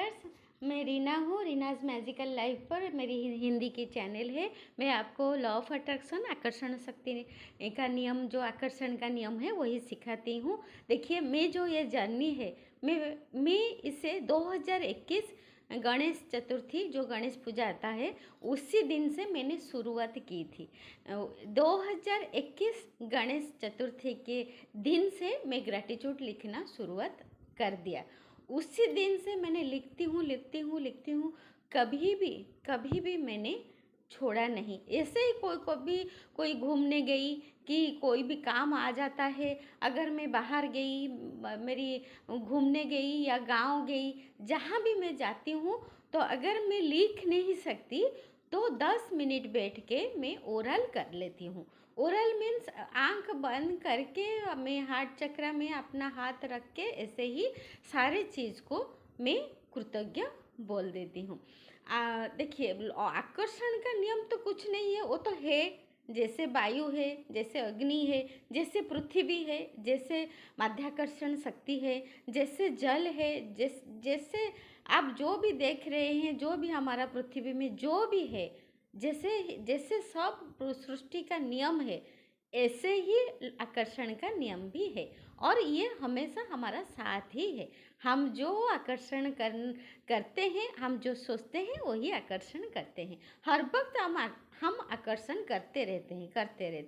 Viewers, मैं रीना हूँ। रीनाज़ magical life पर मेरी हिंदी की चैनल है। मैं आपको लॉ ऑफ अट्रैक्शन, आकर्षण शक्ति का नियम, जो आकर्षण का नियम है वही सिखाती हूँ। देखिए, मैं जो ये जर्नी है, मैं इसे 2021 गणेश चतुर्थी, जो गणेश पूजा आता है, उसी दिन से मैंने शुरुआत की थी। 2021 गणेश चतुर्थी के दिन से मैं ग्रैटिट्यूड लिखना शुरुआत कर दिया। उसी दिन से मैंने लिखती हूँ। कभी भी मैंने छोड़ा नहीं। ऐसे ही कभी कोई घूमने गई कि कोई भी काम आ जाता है, अगर मैं बाहर गई, मेरी घूमने गई या गांव गई, जहाँ भी मैं जाती हूँ, तो अगर मैं लिख नहीं सकती तो 10 मिनट बैठ के मैं ओरल कर लेती हूँ। ओरल मीन्स आंख बंद करके मैं हार्ट चक्र में अपना हाथ रख के ऐसे ही सारे चीज़ को मैं कृतज्ञ बोल देती हूँ। देखिए, आकर्षण का नियम तो कुछ नहीं है, वो तो है। जैसे वायु है, जैसे अग्नि है, जैसे पृथ्वी है, जैसे माध्याकर्षण शक्ति है, जैसे जल है, जैसे आप जो भी देख रहे हैं, जो भी हमारा पृथ्वी में जो भी है, जैसे जैसे सब सृष्टि का नियम है, ऐसे ही आकर्षण का नियम भी है। और ये हमेशा हमारा साथ ही है। हम जो आकर्षण करते हैं, हम जो सोचते हैं वही आकर्षण करते हैं। हर वक्त हम आकर्षण करते रहते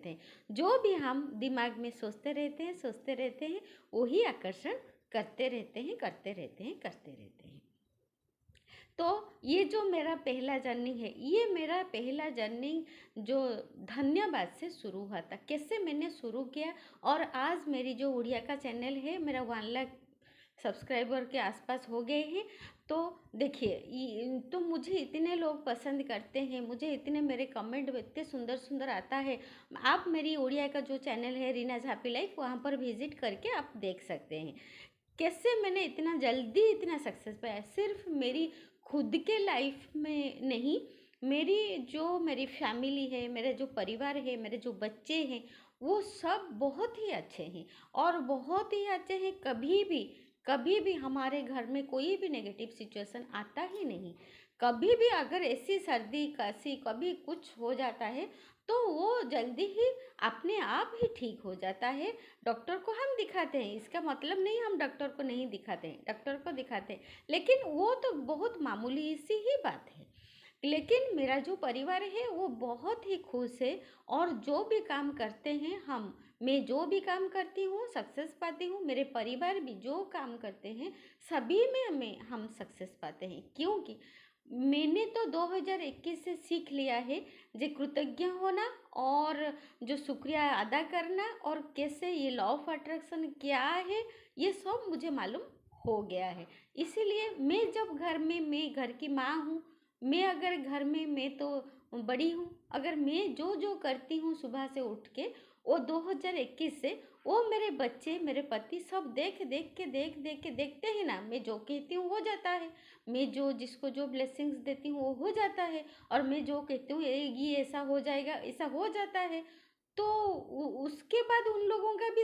हैं। जो भी हम दिमाग में सोचते रहते हैं, वही आकर्षण करते रहते हैं, करते रहते हैं। तो ये जो मेरा पहला जर्नी है, ये मेरा पहला जर्नी जो धन्यवाद से शुरू हुआ था। कैसे मैंने शुरू किया, और आज मेरी जो उड़िया का चैनल है, मेरा 1 लाख सब्सक्राइबर के आसपास हो गए हैं। तो देखिए, तो मुझे इतने लोग पसंद करते हैं, मुझे इतने मेरे कमेंट इतने सुंदर सुंदर आता है। आप मेरी उड़िया का जो चैनल है रीनाज़ हैप्पी लाइफ, वहाँ पर विजिट करके आप देख सकते हैं कैसे मैंने इतना जल्दी इतना सक्सेस पाया। सिर्फ मेरी खुद के लाइफ में नहीं, मेरी फैमिली है, मेरे जो परिवार है, मेरे जो बच्चे हैं, वो सब बहुत ही अच्छे हैं और बहुत ही अच्छे हैं। कभी भी हमारे घर में कोई भी नेगेटिव सिचुएशन आता ही नहीं। कभी भी अगर ऐसी सर्दी खांसी कभी कुछ हो जाता है, तो वो जल्दी ही अपने आप ही ठीक हो जाता है। डॉक्टर को हम दिखाते हैं, इसका मतलब नहीं हम डॉक्टर को नहीं दिखाते हैं, डॉक्टर को दिखाते हैं, लेकिन वो तो बहुत मामूली सी ही बात है। लेकिन मेरा जो परिवार है वो बहुत ही खुश है, और जो भी काम करते हैं मैं जो भी काम करती हूँ सक्सेस पाती हूँ, मेरे परिवार भी जो काम करते हैं सभी में हम सक्सेस पाते हैं। क्योंकि मैंने तो 2021 से सीख लिया है जो कृतज्ञ होना, और जो शुक्रिया अदा करना, और कैसे ये लॉ ऑफ अट्रैक्शन क्या है, ये सब मुझे मालूम हो गया है। इसीलिए मैं घर की माँ हूँ। मैं अगर घर में, मैं तो बड़ी हूँ, अगर मैं जो जो करती हूँ सुबह से उठ के, वो 2021 से वो मेरे बच्चे, मेरे पति सब देख के देखते हैं ना, मैं जो कहती हूँ हो जाता है। मैं जो जिसको जो ब्लेसिंग्स देती हूँ वो हो जाता है, और मैं जो कहती हूँ ये ऐसा हो जाएगा, ऐसा हो जाता है। तो उसके बाद उन लोगों का भी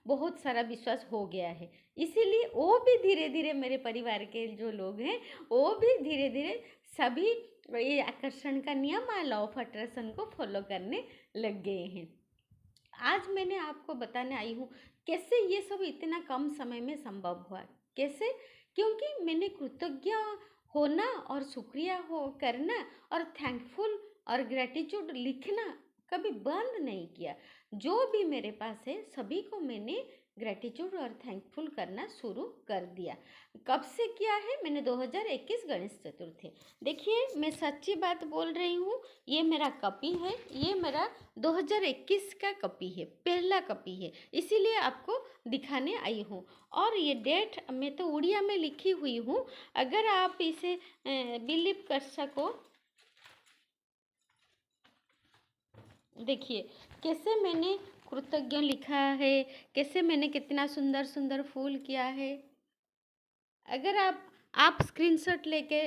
बहुत सारा विश्वास हो गया है। इसीलिए वो भी धीरे धीरे, मेरे परिवार के जो लोग हैं, वो भी धीरे धीरे सभी ये आकर्षण का नियम, लॉ ऑफ अट्रैक्शन को फॉलो करने लग गए हैं। आज मैंने आपको बताने आई हूँ कैसे ये सब इतना कम समय में संभव हुआ। कैसे? क्योंकि मैंने कृतज्ञ होना और शुक्रिया हो करना और थैंकफुल और ग्रेटिट्यूड लिखना कभी बंद नहीं किया। जो भी मेरे पास है सभी को मैंने ग्रेटिट्यूड और थैंकफुल करना शुरू कर दिया। कब से किया है मैंने? 2021 गणेश चतुर्थी। देखिए, मैं सच्ची बात बोल रही हूँ, ये मेरा कॉपी है, ये मेरा 2021 का कॉपी है, पहला कॉपी है, इसीलिए आपको दिखाने आई हूँ। और ये डेट मैं तो उड़िया में लिखी हुई हूँ, अगर आप इसे बिलीव कर सको। देखिए कैसे मैंने कृतज्ञ लिखा है, कैसे मैंने कितना सुंदर सुंदर फूल किया है। अगर आप स्क्रीनशॉट लेके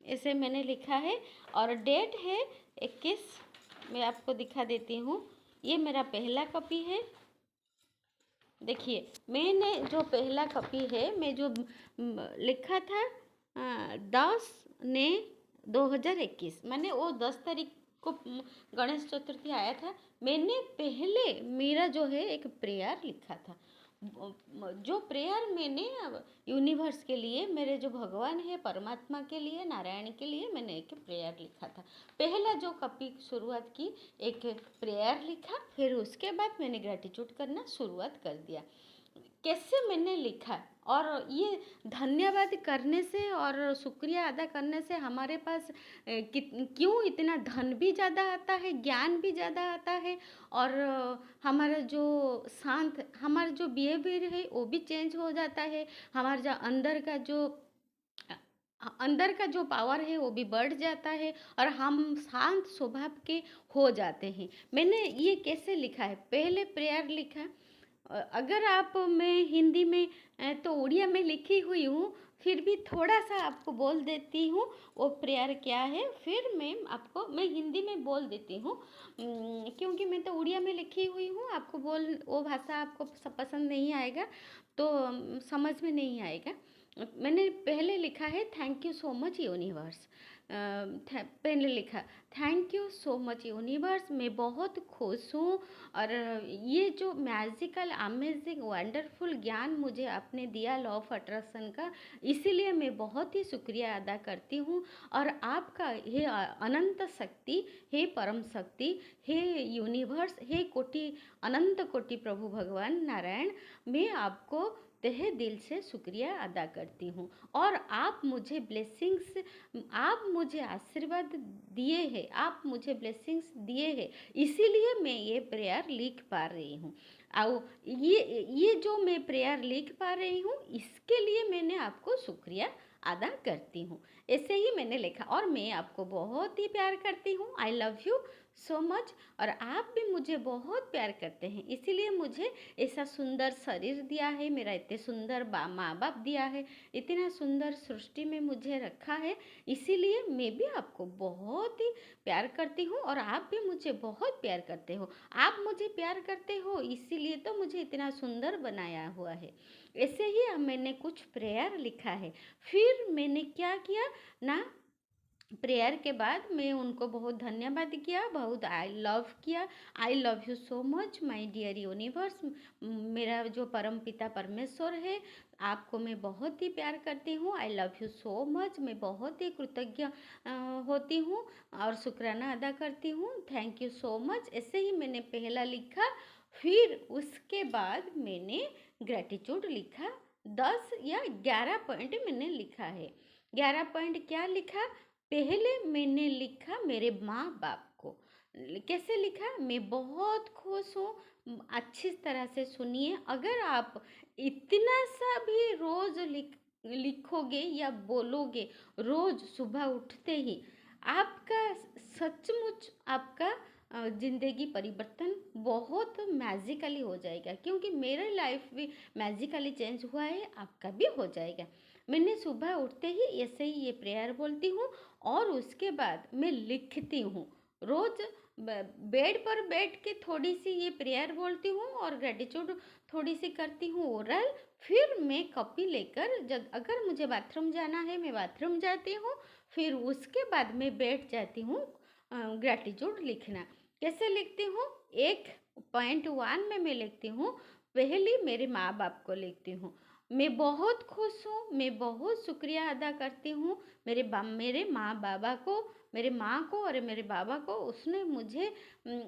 ऐसे मैंने लिखा है। और डेट है 21। मैं आपको दिखा देती हूँ। ये मेरा पहला कॉपी है। देखिए, मैंने जो पहला कॉपी है, मैं जो लिखा था 10/9/2021, मैंने वो 10 तारीख को गणेश चतुर्थी आया था। मैंने पहले मेरा जो है एक प्रेयर लिखा था। जो प्रेयर मैंने यूनिवर्स के लिए, मेरे जो भगवान है परमात्मा के लिए, नारायण के लिए, मैंने एक प्रेयर लिखा था। पहला जो कॉपी शुरुआत की, एक प्रेयर लिखा, फिर उसके बाद मैंने ग्रेटिट्यूड करना शुरुआत कर दिया। कैसे मैंने लिखा, और ये धन्यवाद करने से और शुक्रिया अदा करने से हमारे पास क्यों इतना धन भी ज़्यादा आता है, ज्ञान भी ज़्यादा आता है, और हमारा जो हमारा जो बिहेवियर है वो भी चेंज हो जाता है। हमारा जो अंदर का जो पावर है वो भी बढ़ जाता है, और हम शांत स्वभाव के हो जाते हैं। मैंने ये कैसे लिखा है, पहले प्रेयर लिखा। अगर आप, मैं हिंदी में तो उड़िया में लिखी हुई हूँ, फिर भी थोड़ा सा आपको बोल देती हूँ वो प्रेयर क्या है, फिर मैं हिंदी में बोल देती हूँ। क्योंकि मैं तो उड़िया में लिखी हुई हूँ, आपको वो भाषा आपको पसंद नहीं आएगा, तो समझ में नहीं आएगा। मैंने पहले लिखा है thank you so much universe. पहले लिखा thank you so much universe, मैं बहुत खुश हूँ, और ये जो मैजिकल अमेजिंग वंडरफुल ज्ञान मुझे आपने दिया लॉ ऑफ अट्रैक्शन का, इसीलिए मैं बहुत ही शुक्रिया अदा करती हूँ। और आपका हे अनंत शक्ति, हे परम शक्ति, हे यूनिवर्स, हे कोटि अनंत कोटि प्रभु भगवान नारायण, मैं आपको तहे दिल से शुक्रिया अदा करती हूँ। और आप मुझे ब्लेसिंग्स, आप मुझे आशीर्वाद दिए हैं, आप मुझे ब्लेसिंग्स दिए हैं, इसीलिए मैं ये प्रेयर लिख पा रही हूँ। आओ, ये जो मैं प्रेयर लिख पा रही हूँ, इसके लिए मैंने आपको शुक्रिया अदा करती हूँ। ऐसे ही मैंने लिखा, और मैं आपको बहुत ही प्यार करती हूँ। आई लव यू सो मच। और आप भी मुझे बहुत प्यार करते हैं, इसीलिए मुझे ऐसा सुंदर शरीर दिया है, मेरा इतने सुंदर माँ बाप दिया है, इतना सुंदर सृष्टि में मुझे रखा है, इसीलिए मैं भी आपको बहुत ही प्यार करती हूँ, और आप भी मुझे बहुत प्यार करते हो। आप मुझे प्यार करते हो, इसीलिए तो मुझे इतना सुंदर बनाया हुआ है। ऐसे ही मैंने कुछ प्रेयर लिखा है। फिर मैंने क्या किया ना, प्रेयर के बाद मैं उनको बहुत धन्यवाद किया, बहुत आई लव किया। I love you so much my dear universe, मेरा जो परम पिता परमेश्वर है, आपको मैं बहुत ही प्यार करती हूँ। आई लव यू सो मच, मैं बहुत ही कृतज्ञ होती हूँ और शुक्राना अदा करती हूँ। Thank you so much. ऐसे ही मैंने पहला लिखा। फिर उसके बाद मैंने ग्रेटिट्यूड लिखा। 10 या 11 पॉइंट मैंने लिखा है। 11 पॉइंट क्या लिखा, पहले मैंने लिखा मेरे माँ बाप को। कैसे लिखा, मैं बहुत खुश हूँ। अच्छी तरह से सुनिए, अगर आप इतना सा भी रोज लिखोगे या बोलोगे रोज सुबह उठते ही, आपका सचमुच आपका ज़िंदगी परिवर्तन बहुत मैजिकली हो जाएगा। क्योंकि मेरे लाइफ भी मैजिकली चेंज हुआ है, आपका भी हो जाएगा। मैंने सुबह उठते ही ऐसे ही ये प्रेयर बोलती हूँ, और उसके बाद मैं लिखती हूँ। रोज़ बेड पर बैठ के थोड़ी सी ये प्रेयर बोलती हूँ, और ग्रेटिट्यूड थोड़ी सी करती हूँ ओरल। फिर मैं कॉपी लेकर, जब अगर मुझे बाथरूम जाना है मैं बाथरूम जाती हूँ, फिर उसके बाद मैं बैठ जाती हूँ ग्रेटिट्यूड लिखना। कैसे लिखती हूँ, 1.1 में मैं लिखती हूँ, पहली मेरे माँ बाप को लिखती हूँ। मैं बहुत खुश हूँ, मैं बहुत शुक्रिया अदा करती हूँ मेरे माँ बाबा को, मेरे माँ को और मेरे बाबा को। उसने मुझे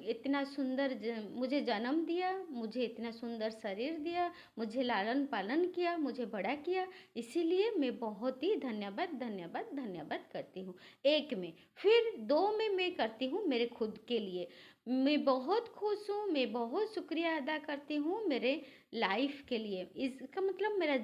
इतना सुंदर मुझे जन्म दिया, मुझे इतना सुंदर शरीर दिया, मुझे लालन पालन किया, मुझे बड़ा किया, इसीलिए मैं बहुत ही धन्यवाद धन्यवाद धन्यवाद करती हूँ। 1 में। फिर 2 में मैं करती हूँ मेरे खुद के लिए। मैं बहुत खुश हूँ, मैं बहुत शुक्रिया अदा करती हूँ मेरे लाइफ के लिए, इसका मतलब मेरे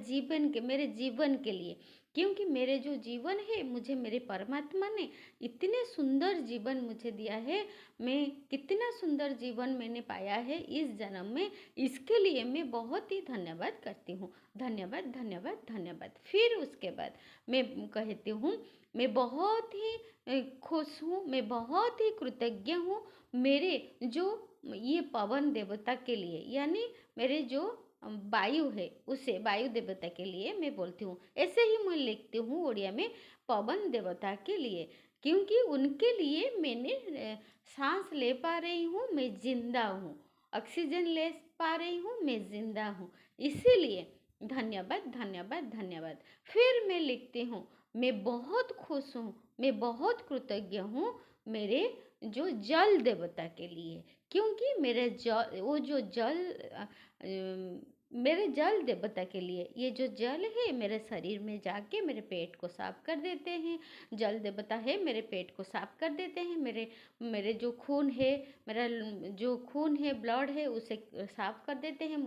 जीवन के लिए। क्योंकि मेरे जो जीवन है, मुझे मेरे परमात्मा ने इतने सुंदर जीवन मुझे दिया है। मैं कितना सुंदर जीवन मैंने पाया है इस जन्म में, इसके लिए मैं बहुत ही धन्यवाद करती हूँ। धन्यवाद, धन्यवाद, धन्यवाद। फिर उसके बाद मैं कहती हूँ, मैं बहुत ही खुश हूँ, मैं बहुत ही कृतज्ञ हूँ मेरे जो ये पवन देवता के लिए, यानी मेरे जो वायु है, उसे वायु देवता के लिए मैं बोलती हूँ। ऐसे ही मैं लिखती हूँ उड़िया में, पवन देवता के लिए, क्योंकि उनके लिए मैंने सांस ले पा रही हूँ, मैं जिंदा हूँ। ऑक्सीजन ले पा रही हूँ, मैं जिंदा हूँ। इसीलिए धन्यवाद, धन्यवाद, धन्यवाद। फिर मैं लिखती हूँ, मैं बहुत खुश हूँ, मैं बहुत कृतज्ञ हूँ मेरे जो जल देवता के लिए, क्योंकि मेरे जल, वो जो जल मेरे जल देवता के लिए, ये जो जल है मेरे शरीर में जाके मेरे पेट को साफ कर देते हैं। जल देवता है, मेरे पेट को साफ कर देते हैं। मेरे मेरे जो खून है, मेरा जो खून है, ब्लड है, उसे साफ कर देते हैं।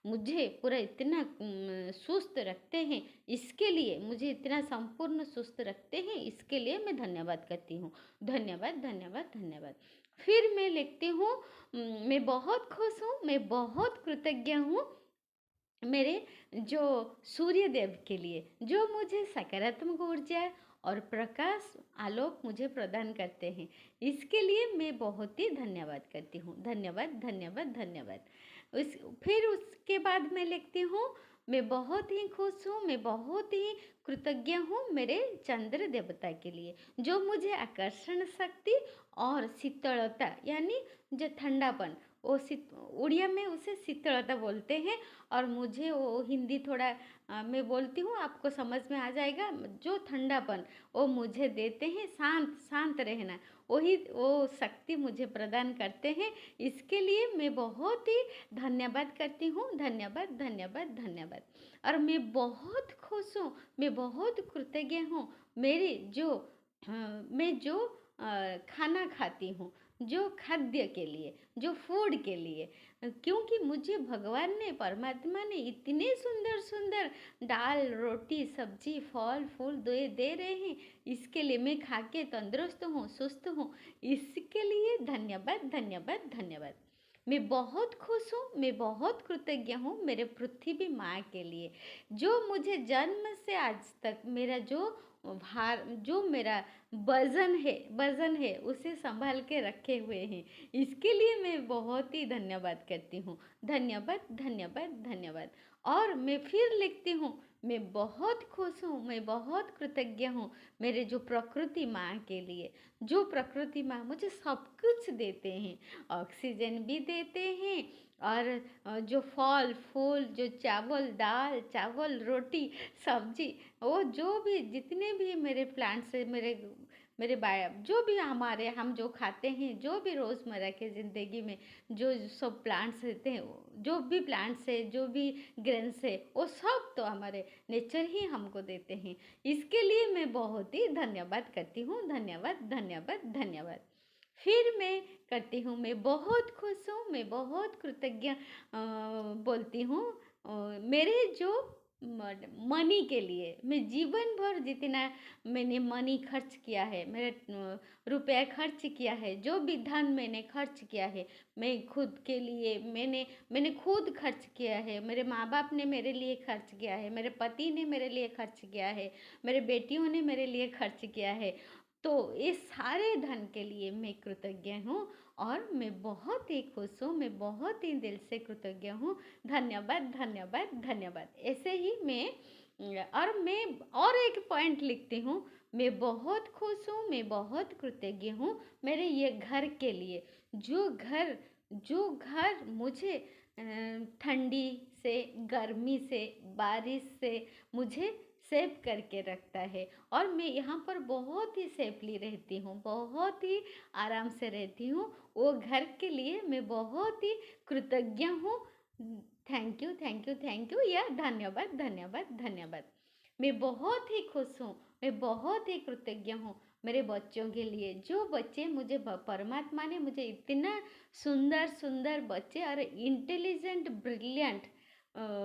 मुझे पूरा इतना सुस्त रखते हैं, इसके लिए मुझे इतना संपूर्ण सुस्त रखते हैं, इसके लिए मैं धन्यवाद करती हूँ। धन्यवाद, धन्यवाद, धन्यवाद। फिर मैं लिखती हूँ, मैं बहुत खुश हूँ, मैं बहुत कृतज्ञ हूँ मेरे जो सूर्य देव के लिए, जो मुझे सकारात्मक ऊर्जा और प्रकाश, आलोक मुझे प्रदान करते हैं। इसके लिए मैं बहुत ही धन्यवाद करती हूँ। धन्यवाद, धन्यवाद, धन्यवाद। फिर उसके बाद मैं लिखती हूँ, मैं बहुत ही खुश हूँ, मैं बहुत ही कृतज्ञ हूँ मेरे चंद्र देवता के लिए, जो मुझे आकर्षण शक्ति और शीतलता, यानी जो ठंडापन, वो उड़िया में उसे शीतलता बोलते हैं। और मुझे वो हिंदी थोड़ा मैं बोलती हूँ, आपको समझ में आ जाएगा। जो ठंडापन वो मुझे देते हैं, शांत शांत रहना, वही वो शक्ति मुझे प्रदान करते हैं। इसके लिए मैं बहुत ही धन्यवाद करती हूँ। धन्यवाद, धन्यवाद, धन्यवाद। और मैं बहुत खुश हूँ, मैं बहुत कृतज्ञ हूँ मेरी जो मैं जो खाना खाती हूँ, जो खाद्य के लिए, जो फूड के लिए, क्योंकि मुझे भगवान ने, परमात्मा ने इतने सुंदर सुंदर दाल, रोटी, सब्जी, फल फूल दे रहे हैं। इसके लिए मैं खा के तंदुरुस्त हूँ, सुस्त हूँ। इसके लिए धन्यवाद, धन्यवाद, धन्यवाद। मैं बहुत खुश हूँ, मैं बहुत कृतज्ञ हूँ मेरे पृथ्वी माँ के लिए, जो मुझे जन्म से आज तक मेरा जो मेरा वजन है उसे संभाल के रखे हुए हैं। इसके लिए मैं बहुत ही धन्यवाद करती हूँ। धन्यवाद, धन्यवाद, धन्यवाद। और मैं फिर लिखती हूँ, मैं बहुत खुश हूँ, मैं बहुत कृतज्ञ हूँ मेरे जो प्रकृति माँ के लिए, जो प्रकृति माँ मुझे सब कुछ देते हैं, ऑक्सीजन भी देते हैं, और जो फल फूल, जो चावल, दाल चावल, रोटी, सब्जी, वो जो भी जितने भी मेरे प्लांट्स है, मेरे मेरे बाय जो भी हम जो खाते हैं, जो भी रोज़मर्रा के ज़िंदगी में जो सब प्लांट्स रहते हैं, जो भी प्लांट्स है, जो भी ग्रेन्स है, वो सब तो हमारे नेचर ही हमको देते हैं। इसके लिए मैं बहुत ही धन्यवाद करती हूँ। धन्यवाद, धन्यवाद, धन्यवाद। फिर मैं करती हूँ, मैं बहुत खुश हूँ, मैं बहुत कृतज्ञ बोलती हूँ मेरे जो मनी के लिए, मैं जीवन भर जितना मैंने मनी खर्च किया है, मेरे रुपया खर्च किया है, जो भी धन मैंने खर्च किया है, मैं खुद के लिए मैंने खुद खर्च किया है, मेरे माँ बाप ने मेरे लिए खर्च किया है, मेरे पति ने मेरे लिए खर्च किया है, मेरे बेटियों ने मेरे लिए खर्च किया है। तो इस सारे धन के लिए मैं कृतज्ञ हूँ, और मैं बहुत ही खुश हूँ, मैं बहुत ही दिल से कृतज्ञ हूँ। धन्यवाद, धन्यवाद, धन्यवाद। ऐसे ही मैं और एक पॉइंट लिखती हूँ, मैं बहुत खुश हूँ, मैं बहुत कृतज्ञ हूँ मेरे ये घर के लिए, जो घर मुझे ठंडी से, गर्मी से, बारिश से मुझे सेव करके रखता है। और मैं यहाँ पर बहुत ही सेफली रहती हूँ, बहुत ही आराम से रहती हूँ। वो घर के लिए मैं बहुत ही कृतज्ञ हूँ। Thank you, thank you, thank you, या धन्यवाद, धन्यवाद, धन्यवाद। मैं बहुत ही खुश हूँ, मैं बहुत ही कृतज्ञ हूँ मेरे बच्चों के लिए, जो बच्चे मुझे परमात्मा ने मुझे इतना सुंदर सुंदर बच्चे और इंटेलिजेंट, ब्रिलियंट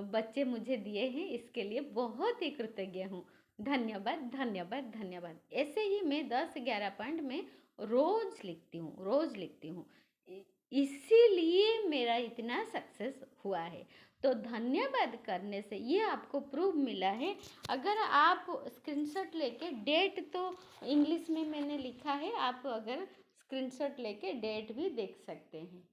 बच्चे मुझे दिए हैं। इसके लिए बहुत ही कृतज्ञ हूँ। धन्यवाद, धन्यवाद, धन्यवाद। ऐसे ही मैं 10-11 पॉइंट में रोज़ लिखती हूँ, रोज़ लिखती हूँ। इ इसीलिए मेरा इतना सक्सेस हुआ है। तो धन्यवाद करने से ये आपको प्रूफ मिला है। अगर आप स्क्रीनशॉट लेके डेट तो इंग्लिश में मैंने लिखा है, आप अगर स्क्रीनशॉट लेके डेट भी देख सकते हैं।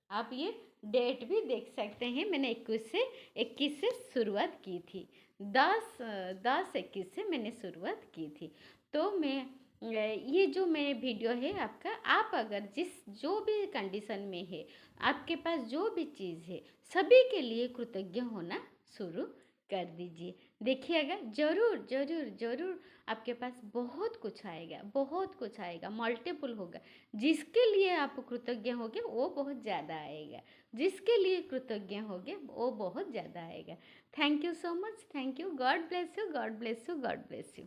आप ये डेट भी देख सकते हैं, मैंने 21 से शुरुआत की थी। 10-21 से मैंने शुरुआत की थी। तो मैं ये जो मेरे वीडियो है आपका, आप अगर जो भी कंडीशन में है, आपके पास जो भी चीज़ है, सभी के लिए कृतज्ञ होना शुरू कर दीजिए। देखिएगा, ज़रूर ज़रूर ज़रूर आपके पास बहुत कुछ आएगा, बहुत कुछ आएगा, मल्टीपल होगा। जिसके लिए आप कृतज्ञ होगे वो बहुत ज़्यादा आएगा, जिसके लिए कृतज्ञ होगे वो बहुत ज़्यादा आएगा। Thank you so much, thank you. God bless you, God bless you, God bless you.